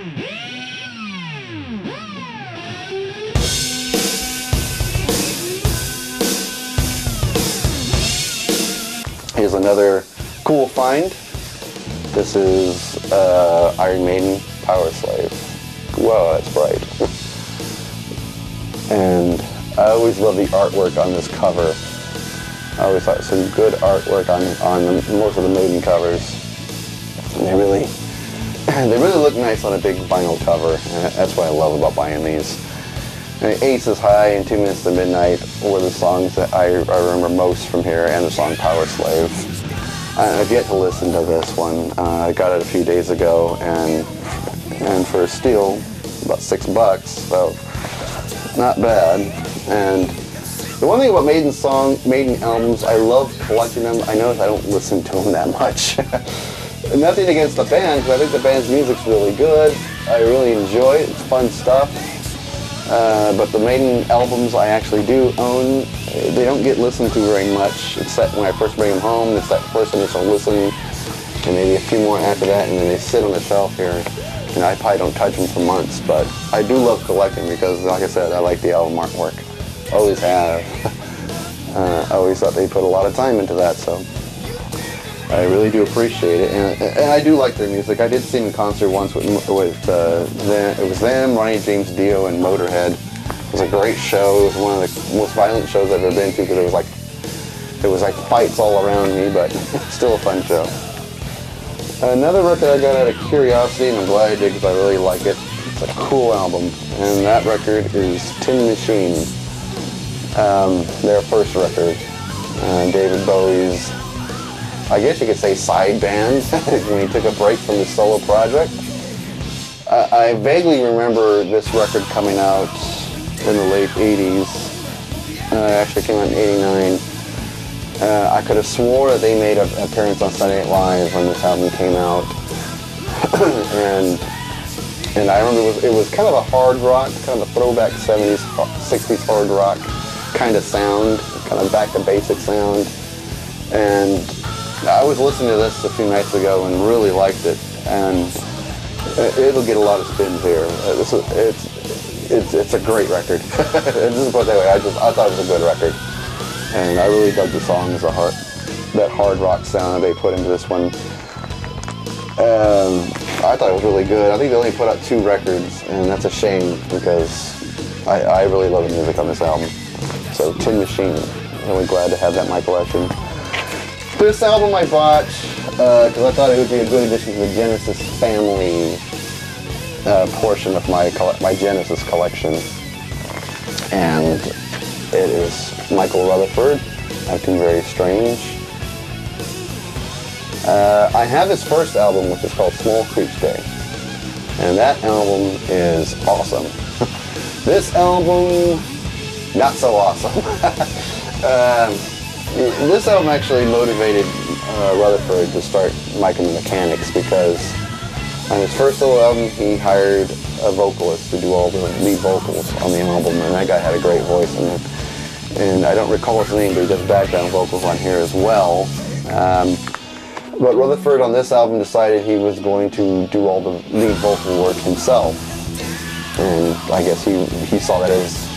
Here's another cool find. This is Iron Maiden, Power Slave. Whoa, that's bright. And I always love the artwork on this cover. I always thought some good artwork on most of the Maiden covers. And they really look nice on a big vinyl cover. And that's what I love about buying these. And Aces High and 2 Minutes to Midnight were the songs that I remember most from here, and the song Power Slave. I've yet to listen to this one. I got it a few days ago, and for a steal, about $6, so not bad. And the one thing about Maiden albums, I love collecting them. I notice I don't listen to them that much. Nothing against the band, because I think the band's music's really good. I really enjoy it. It's fun stuff. But the Maiden albums I actually do own, they don't get listened to very much, except when I first bring them home. It's that first initial listen, and maybe a few more after that, and then they sit on the shelf here. And I probably don't touch them for months, but I do love collecting because, like I said, I like the album artwork. Always have. I always thought they put a lot of time into that, so I really do appreciate it. And I do like their music. I did see them in concert once with it was them, Ronnie James Dio, and Motorhead. It was a great show. It was one of the most violent shows I've ever been to, because there was like fights all around me, but still a fun show. Another record I got out of curiosity, and I'm glad I did because I really like it. It's a cool album, and that record is Tin Machine, their first record. David Bowie's, I guess you could say, side band when he took a break from his solo project. I vaguely remember this record coming out in the late 80s. It actually came out in 89. I could have swore that they made an appearance on Saturday Night Live when this album came out. and I remember it was kind of a hard rock, kind of a throwback 70s, 60s hard rock kind of sound, kind of back to basic sound. And I was listening to this a few nights ago and really liked it. And it'll get a lot of spins here. It's a great record. Just put it that way. I thought it was a good record. And I really dug the songs, that hard rock sound that they put into this one. I thought it was really good. I think they only put out 2 records, and that's a shame because I really love the music on this album. So Tin Machine, really glad to have that in my collection. This album I bought because I thought it would be a good addition to the Genesis family portion of my Genesis collection. And it is Michael Rutherford, Acting Very Strange. I have his first album, which is called Small Creek Day. And that album is awesome. This album, not so awesome. This album actually motivated Rutherford to start Mike and the Mechanics, because on his first solo album, he hired a vocalist to do all the lead vocals on the album, and that guy had a great voice in it. And I don't recall his name, but he does background vocals on here as well. But Rutherford on this album decided he was going to do all the lead vocal work himself. And I guess he saw that as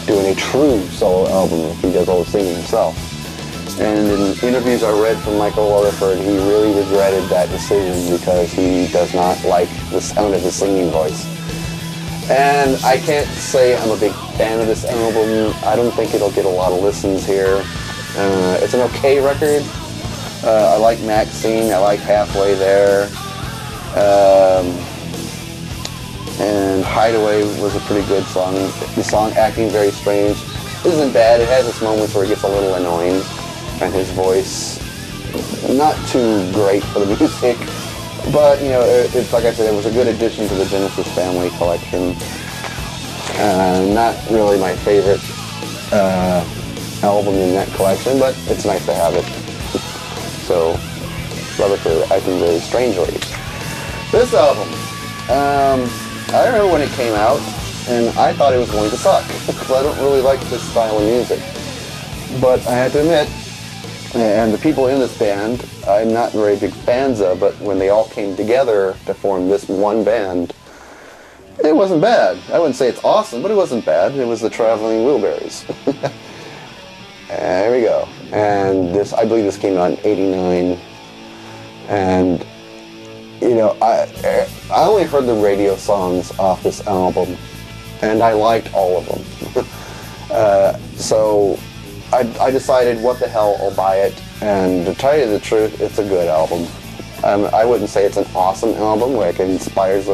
doing a true solo album if he does all the singing himself. And in interviews I read from Michael Rutherford, he really regretted that decision because he does not like the sound of his singing voice. And I can't say I'm a big fan of this album. I don't think it'll get a lot of listens here. It's an okay record. I like Maxine, I like Halfway There. And Hideaway was a pretty good song. The song Acting Very Strange isn't bad. It has its moments where it gets a little annoying. And his voice, not too great for the music. But, you know, it's like I said, it was a good addition to the Genesis family collection. Not really my favorite album in that collection, but it's nice to have it. So, Rutherford Acting Very Strangely. This album, I remember when it came out, and I thought it was going to suck, because I don't really like this style of music. But I had to admit, and the people in this band, I'm not very big fans of, but when they all came together to form this one band, It wasn't bad. I wouldn't say it's awesome, but it wasn't bad. It was the Traveling Wilburys. There we go. And this, I believe this came out in '89. And, you know, I only heard the radio songs off this album, and I liked all of them. So I decided, what the hell, I'll buy it. And to tell you the truth, it's a good album. I wouldn't say it's an awesome album, like it inspires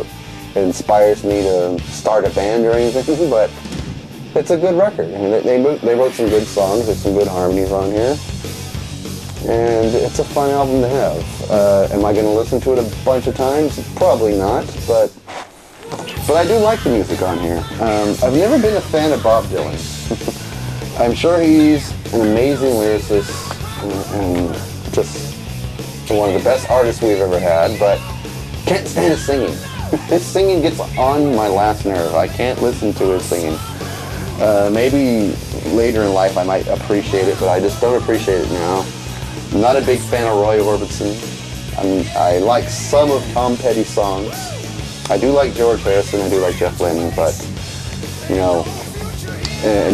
me to start a band or anything, but it's a good record. I mean, they wrote some good songs. There's some good harmonies on here, and it's a fun album to have. Am I going to listen to it a bunch of times? Probably not, but I do like the music on here. I've never been a fan of Bob Dylan. I'm sure he's an amazing lyricist and just one of the best artists we've ever had, but can't stand his singing. His singing gets on my last nerve. I can't listen to his singing. Maybe later in life I might appreciate it, but I just don't appreciate it now. I'm not a big fan of Roy Orbison. I like some of Tom Petty's songs. I do like George Harrison, I do like Jeff Lynne, but, you know,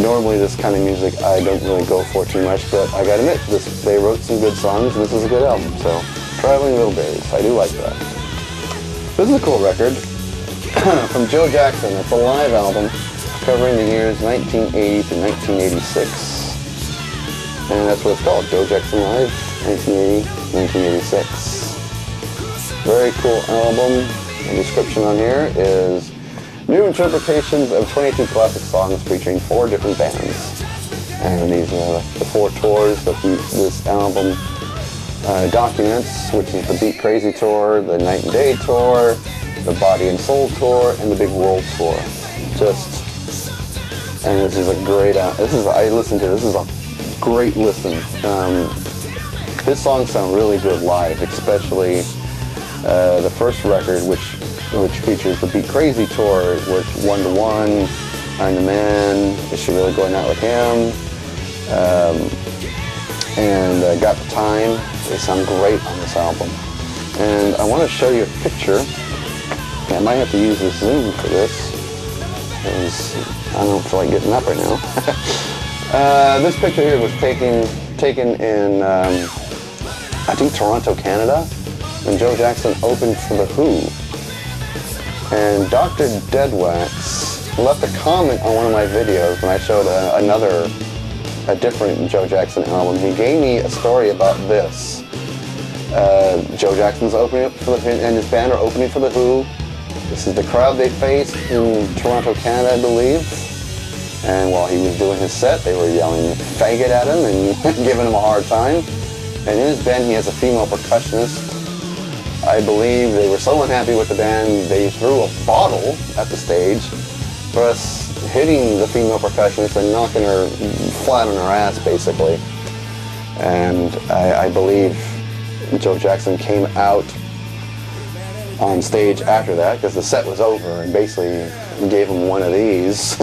normally this kind of music I don't really go for too much, but I gotta admit, they wrote some good songs, and this is a good album, so Traveling Wilburys, I do like that. This is a cool record from Joe Jackson. It's a live album covering the years 1980 to 1986, and that's what it's called, Joe Jackson Live, 1980, 1986. Very cool album. The description on here is new interpretations of 22 classic songs featuring 4 different bands. And these are the 4 tours that this album documents, which is the Beat Crazy Tour, the Night and Day Tour, the Body and Soul Tour, and the Big World Tour. And this is a great, I listened to this, is a great listen. His songs sound really good live, especially the first record, which features the Beat Crazy Tour, with One to One, I'm the Man, Is She Really Going Out with Him, and Got the Time. They sound great on this album. And I want to show you a picture. I might have to use this Zoom for this, because I don't feel like getting up right now. This picture here was taken in, I think, Toronto, Canada, when Joe Jackson opened for The Who. And Dr. Deadwax left a comment on one of my videos when I showed a different Joe Jackson album. He gave me a story about this. Joe Jackson's opening up and his band are opening for The Who. This is the crowd they faced in Toronto, Canada, I believe. And while he was doing his set, they were yelling faggot at him and giving him a hard time. And in his band, he has a female percussionist. I believe they were so unhappy with the band, they threw a bottle at the stage, thus hitting the female percussionist and knocking her flat on her ass, basically. And I believe Joe Jackson came out on stage after that, because the set was over, and basically gave him one of these.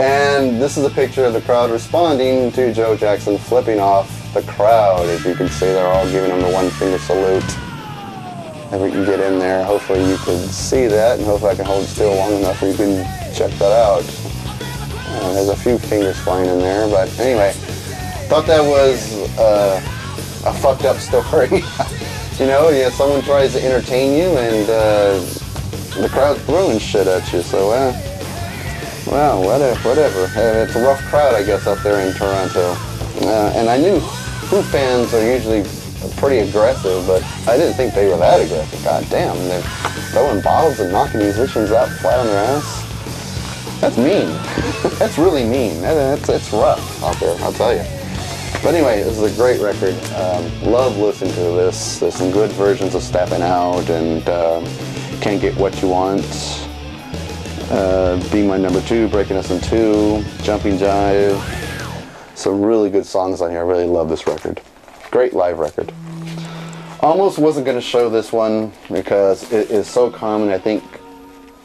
And this is a picture of the crowd responding to Joe Jackson flipping off the crowd. As you can see, they're all giving him the one-finger salute. If we can get in there, hopefully you can see that, and hopefully I can hold still long enough where you can check that out. There's a few fingers flying in there, but anyway, thought that was a fucked up story. You know, someone tries to entertain you, and the crowd's throwing shit at you, so well, whatever. It's a rough crowd, I guess, up there in Toronto. And I knew Who fans are usually pretty aggressive, but I didn't think they were that aggressive. God damn, they're throwing bottles and knocking musicians out flat on their ass. That's mean. That's really mean. It's rough out there, I'll tell you. But anyway, this is a great record. Love listening to this. There's some good versions of Stepping Out and Can't Get What You Want. Be My Number 2, Breaking Us in Two, Jumping Jive. Some really good songs on here. I really love this record. Great live record. Almost wasn't going to show this one because it is so common. I think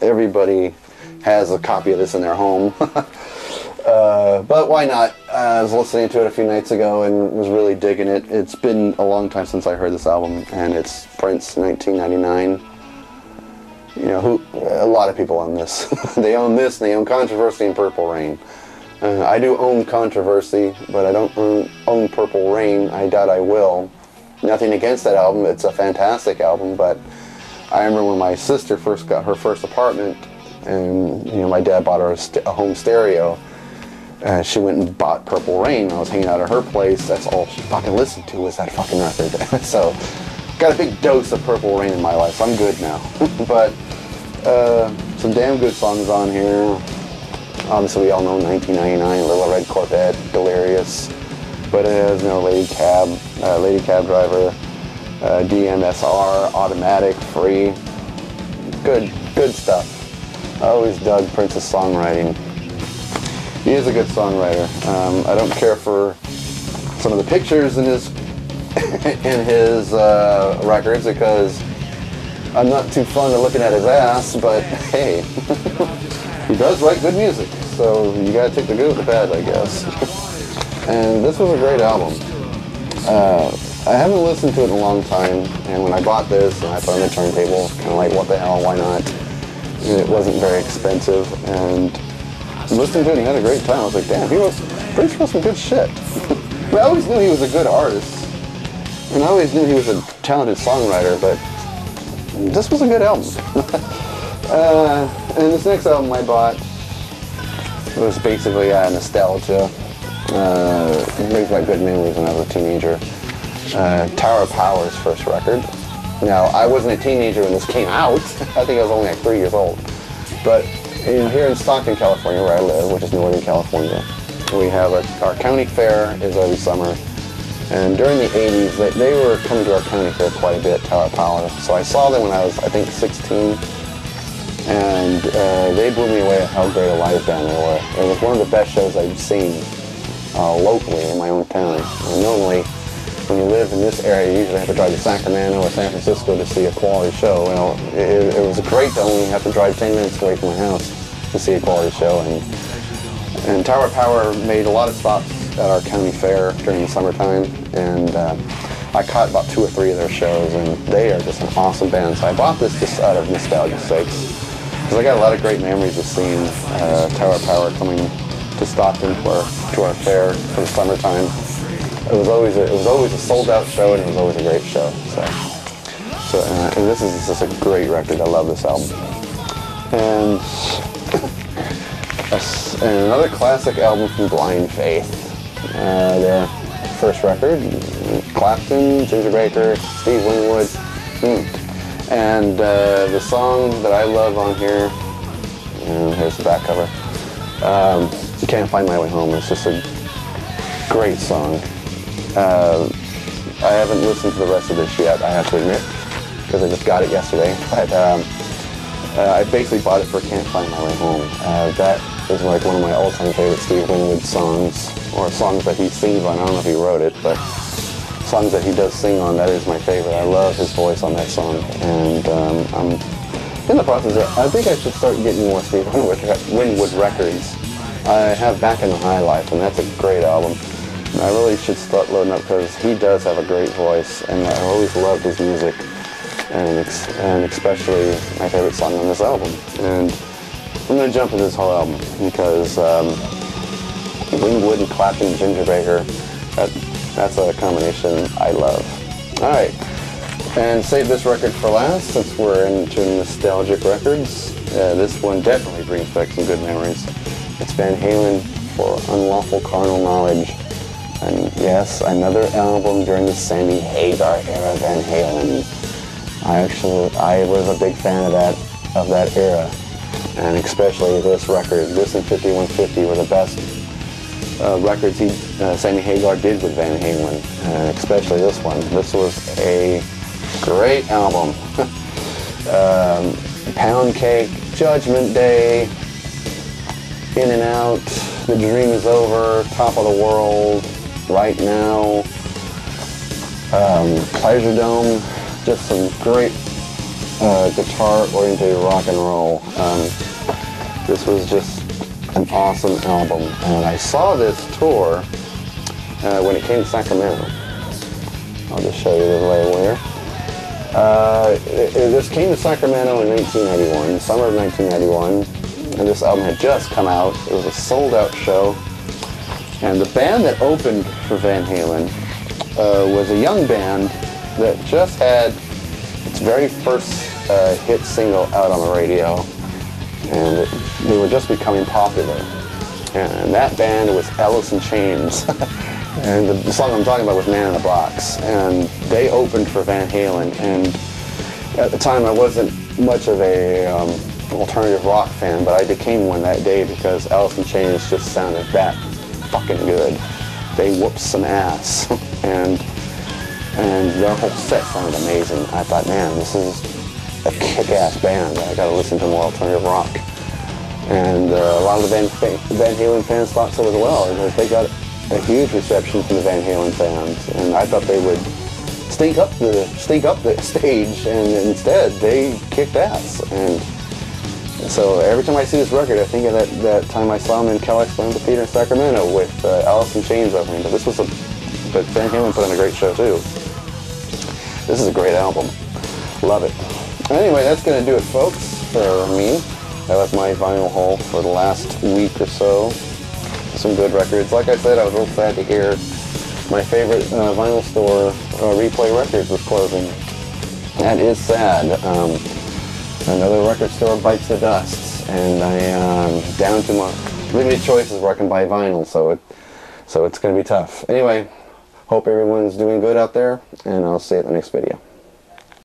everybody has a copy of this in their home. But why not? I was listening to it a few nights ago and was really digging it. It's been a long time since I heard this album, and it's Prince, 1999. You know, a lot of people own this. They own this, and they own Controversy and Purple Rain. I do own Controversy, but I don't own Purple Rain. I doubt I will. Nothing against that album. It's a fantastic album, but I remember when my sister first got her first apartment, and my dad bought her a home stereo. She went and bought Purple Rain. I was hanging out at her place. That's all she fucking listened to was that fucking record. So, got a big dose of Purple Rain in my life. So I'm good now. But some damn good songs on here. Obviously, we all know 1999, Little Red Corvette, Delirious. But it has Lady Cab Driver, DMSR, Automatic, Free. Good stuff. I always dug Prince's songwriting. He is a good songwriter. I don't care for some of the pictures in his records because I'm not too fond of looking at his ass, but hey, he does write good music, so you gotta take the good with the bad, I guess. And this was a great album. I haven't listened to it in a long time, and when I bought this and I put it on the turntable, kind of like, what the hell, why not? And it wasn't very expensive, and listening to it and had a great time. I was like, damn, Prince wrote some good shit. I always knew he was a good artist, and I always knew he was a talented songwriter, but this was a good album. And this next album I bought was basically nostalgia. It brings back good memories when I was a teenager. Tower of Power's first record. Now, I wasn't a teenager when this came out. I think I was only like 3 years old. But here in Stockton, California, where I live, which is Northern California, we have our county fair is every summer. And during the 80s, they were coming to our county fair quite a bit, Tower of Power. So I saw them when I was, I think, 16. And they blew me away at how great a live band they were. It was one of the best shows I've seen locally in my own town. Normally, when you live in this area, you usually have to drive to Sacramento or San Francisco to see a quality show. Well, it was great to only have to drive 10 minutes away from my house to see a quality show. And Tower of Power made a lot of stops at our county fair during the summertime, and I caught about 2 or 3 of their shows, and they are just an awesome band. So I bought this just out of nostalgia's sakes, because I got a lot of great memories of seeing Tower of Power coming to Stockton to our fair for the summertime. It was always a sold-out show, and it was always a great show. And this is just a great record. I love this album. And another classic album from Blind Faith. Their first record, Clapton, Ginger Baker, Steve Winwood. And the song that I love on here, and here's the back cover, You Can't Find My Way Home. It's just a great song. I haven't listened to the rest of this yet, I have to admit, because I just got it yesterday. But I basically bought it for Can't Find My Way Home. That is like one of my all-time favorite Steve Winwood songs, or songs that he sings on. I don't know if he wrote it, but songs that he does sing on, that is my favorite. I love his voice on that song, and I'm in the process of, I think I should start getting more Steve Winwood records. I have Back in the High Life, and that's a great album. And I really should start loading up, because he does have a great voice, and I always loved his music, and especially my favorite song on this album. And I'm going to jump into this whole album, because Winwood and Clapton and Ginger Baker, that's a combination I love. Alright, and save this record for last, since we're into nostalgic records. This one definitely brings back some good memories. It's Van Halen for Unlawful Carnal Knowledge. And yes, another album during the Sammy Hagar era Van Halen. I was a big fan of that era. And especially this record. This and 5150 were the best records Sammy Hagar did with Van Halen, and especially this one. This was a great album. Pound Cake, Judgment Day, In and Out, The Dream Is Over, Top of the World, Right Now, Pleasure Dome, just some great guitar-oriented rock and roll. This was just an awesome album, and I saw this tour when it came to Sacramento. I'll just show you the label here. This came to Sacramento in 1991, the summer of 1991, and this album had just come out. It was a sold-out show, and the band that opened for Van Halen was a young band that just had its very first hit single out on the radio, and they were just becoming popular. And that band was Alice in Chains. And the song I'm talking about was Man in the Box. And they opened for Van Halen. And at the time I wasn't much of a alternative rock fan, but I became one that day because Alice in Chains just sounded that fucking good. They whooped some ass. and their whole set sounded amazing. I thought, man, this is a kick-ass band. I gotta listen to more alternative rock. And a lot of the Van Halen fans thought so as well. And they got a huge reception from the Van Halen fans, and I thought they would stink up the stage, and instead they kicked ass. And so every time I see this record, I think of that time I saw them in Kellogg's Amphitheater in Sacramento with Alice in Chains opening. But but Van Halen put on a great show too. This is a great album. Love it. Anyway, that's gonna do it, folks, for me. That was my vinyl haul for the last week or so. Some good records. Like I said, I was real sad to hear my favorite vinyl store, Replay Records, was closing. That is sad. Another record store bites the dust, and I am down to my limited choices where I can buy vinyl, so it's going to be tough. Anyway, hope everyone's doing good out there, and I'll see you at the next video.